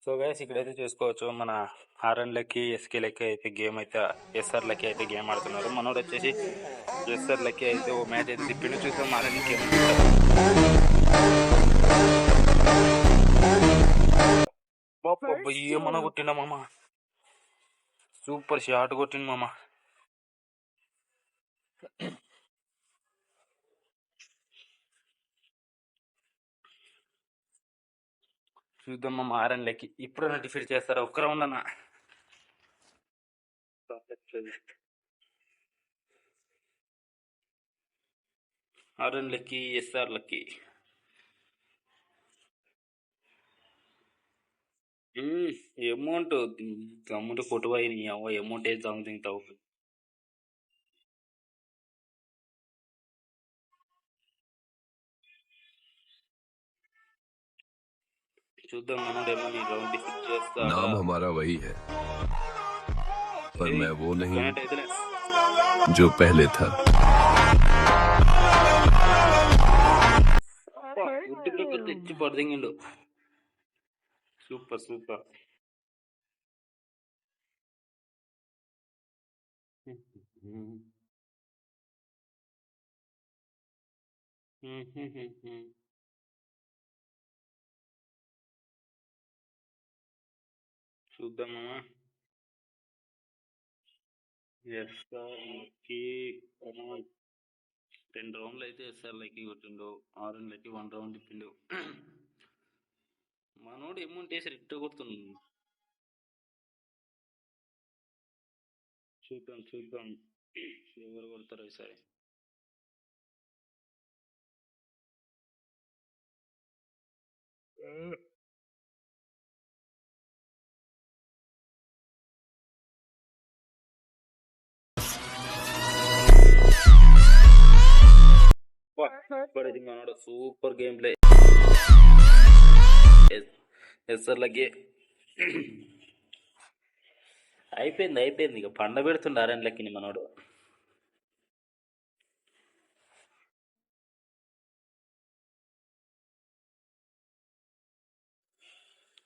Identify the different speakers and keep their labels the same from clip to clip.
Speaker 1: So guys ఇక్కడైతే చూసుకోవచ్చు మన ఆర్ఎన్లకి ఎస్కేలకి అయితే గేమ్ అయితే ఎస్ఆర్లకి అయితే గేమ్ ఆడుతున్నారు. మనోడు వచ్చేసి ఎస్ఆర్లకి అయితే ఓ మ్యాచ్ అయితే తిప్పిండు. చూసాం ఆర్ఎన్లకి ఏమన్నా కొట్టిండ మామ, సూపర్ షాట్ కొట్టిండు మామ. చూద్దాం మామ ఆర్ఎన్లకి ఇప్పుడన్నా డిఫీట్ చేస్తారా ఒక్క రౌండ్ అన్న. ఆర్ఎన్లకి ఎస్ఆర్లకి అమౌంట్ అమౌంట్ కొట్టుపోయి అమౌంట్ ఏది సంథింగ్ తావు. చూద్దాం మనోడు ఏమో నీ రౌండ్ డిఫీట్ చేస్తా.
Speaker 2: नाम हमारा वही है पर मैं वो नहीं जो पहले था.
Speaker 1: తెచ్చి పడదింగిండు. Super super. చూద్దామా ఎస్ఆర్లకి 10 రౌండ్లు అయితే ఎస్ఆర్లకి కొట్టిండు, ఆర్ఎన్లకి 1 రౌండ్ తిప్పిండు. మనోడు అమౌంట్ వేసి రిట్ కొడుతుంది. చూద్దాం చూద్దాం ఎవరు కొడతారు ఈసారి. పడేది మనోడు సూపర్ గేమ్ ప్లే. ఎస్ఆర్లకి అయిపోయింది ఇక పండ పెడుతుండ ఆర్ఎన్లకి మనోడు.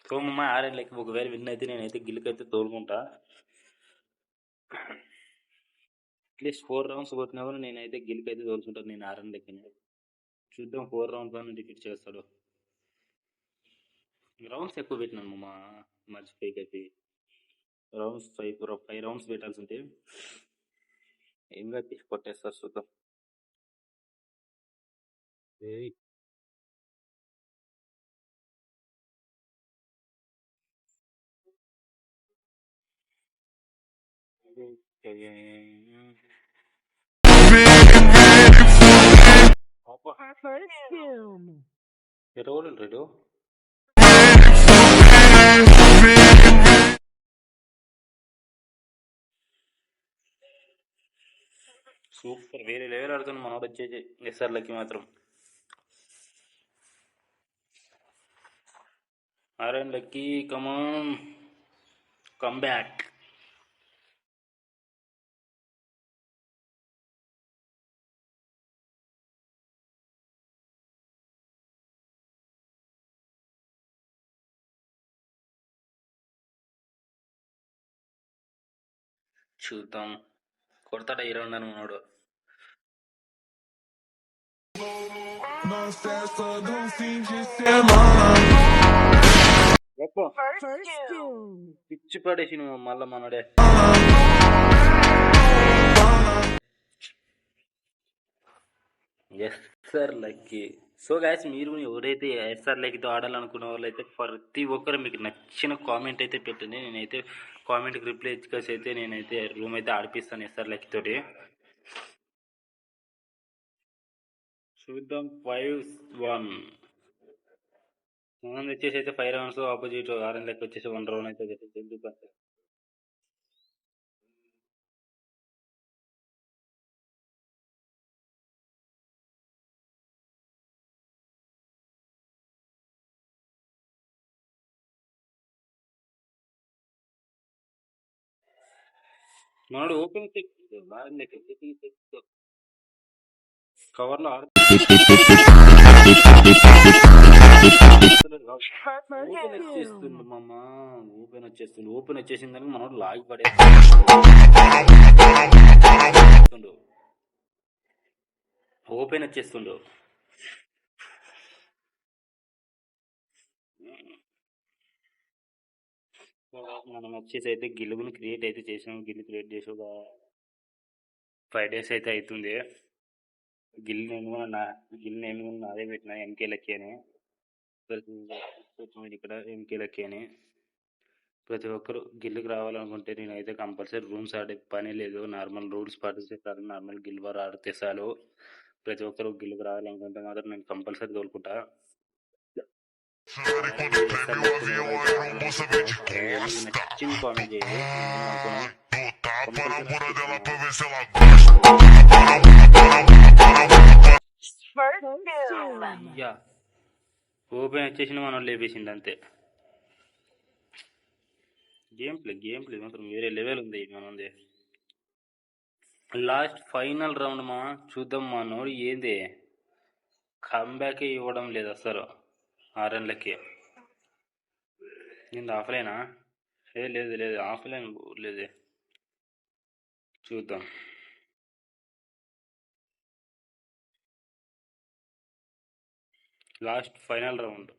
Speaker 1: సో మమ్మ ఆర్ఎన్లకి ఒకవేళ విన్ అయితే నేనైతే గిల్కైతే తోలుకుంటా. అట్లీస్ట్ 4 రౌండ్స్ కొట్టినా కూడా నేనైతే గిల్కైతే తోలుకుంటాను నేను ఆర్ఎన్లకి. చూద్దాం 4 రౌండ్స్ అని డిఫీట్ చేస్తాడు. రౌండ్స్ ఎక్కువ పెట్టినాను మా మర్చిపోయి. రౌండ్స్ 5 రౌండ్స్ పెట్టాల్సి ఉంటే ఏం కట్టి కొట్టేస్తారు. చూద్దాం. రెడో సూపర్ వేరే లెవెల్ ఆడుతుంది మనోడు వచ్చేసి ఎస్ఆర్లకి మాత్రం. ఆర్ఎన్లకి కమాన్ కమ్ బ్యాక్. చూద్దాం కొడతాడా ఈ రౌండ్ అని మనోడు. పిచ్చి పడేసి మళ్ళా మనోడే. ఎస్ఆర్లకి. సో గాయస్ మీరు ఎవరైతే ఎస్ఆర్లకితో ఆడాలనుకున్న వాళ్ళు అయితే ప్రతి ఒక్కరు మీకు నచ్చిన కామెంట్ అయితే పెట్టండి. నేనైతే కామెంట్కి రిప్లై ఇచ్చేసి అయితే నేనైతే రూమ్ అయితే ఆడిపిస్తాను ఎస్ఆర్లకి తోటి. చూద్దాం 5-1 మనం వచ్చేసి అయితే 5 రౌండ్స్ ఆపోజిట్ ఆర్ఎన్లకి వచ్చేసి 1 రౌండ్ అయితే మనోడు ఓపెన్ కవర్లో ఓపెన్ వచ్చేస్తుంది మామ, ఓపెన్ వచ్చేస్తుంది. ఓపెన్ వచ్చేసిన దానికి మనోడు లాగి పడేస్తుండు. ఓపెన్ వచ్చేస్తుండు. మనం వచ్చేసి అయితే గిల్లుని క్రియేట్ అయితే చేసాం. గిల్లు క్రియేట్ చేసి ఒక 5 days అయితే అవుతుంది. గిల్ నేను కూడా నాదే పెట్టిన ఎంకే లక్కీ అని. ఇక్కడ ఎంకే లక్కీ అని. ప్రతి ఒక్కరు గిల్లుకి రావాలనుకుంటే నేనైతే కంపల్సరీ రూమ్స్ ఆడే పని లేదు. నార్మల్ రూల్స్ పాటిస్తే చాలు, నార్మల్ గిల్ వారు ఆడితే చాలు. ప్రతి ఒక్కరు గిల్లుకి రావాలనుకుంటే మాత్రం నేను కంపల్సరీ తోలుకుంటా. నచ్చింది కామెంట్ చేయండి. ఓపెన్ వచ్చేసిన మనం లేపేసింది అంతే. గేమ్ ప్లే మాత్రం వేరే లెవెల్ ఉంది మనది. లాస్ట్ ఫైనల్ రౌండ్ మా చూద్దాం. మనోడు ఏంది కంబ్యాక్ ఇవ్వడం లేదు అసలు. 6 రన్లకి నేను ఆఫ్లైనా? లేదు ఆఫ్లైన్ లేదే. చూద్దాం. Last final round.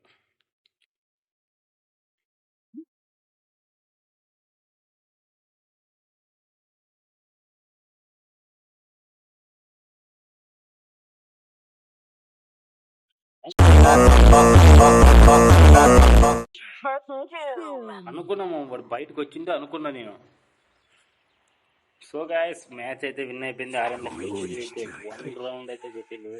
Speaker 1: అనుకున్నాము వాడు బయటకు వచ్చిందో అనుకున్నా నేను. సో గాయస్ మ్యాచ్ అయితే విన్ అయిపోయింది. 6 రన్లకి 1 రౌండ్ అయితే పెట్టిండు.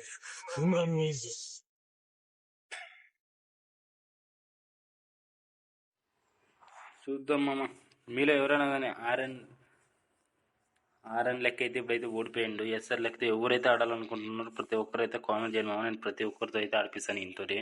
Speaker 1: చూద్దాం మామ, మీలో ఎవరైనా కానీ 6 రన్లకి అయితే ఇప్పుడైతే ఓడిపోయిండు. ఎస్ఆర్ లెక్క ఎవరైతే ఆడాలనుకుంటున్నారో ప్రతి ఒక్కరైతే కామెంట్ చేయండి మామ. నేను ప్రతి ఒక్కరితో అయితే ఆడిపిస్తాను ఇంతటి.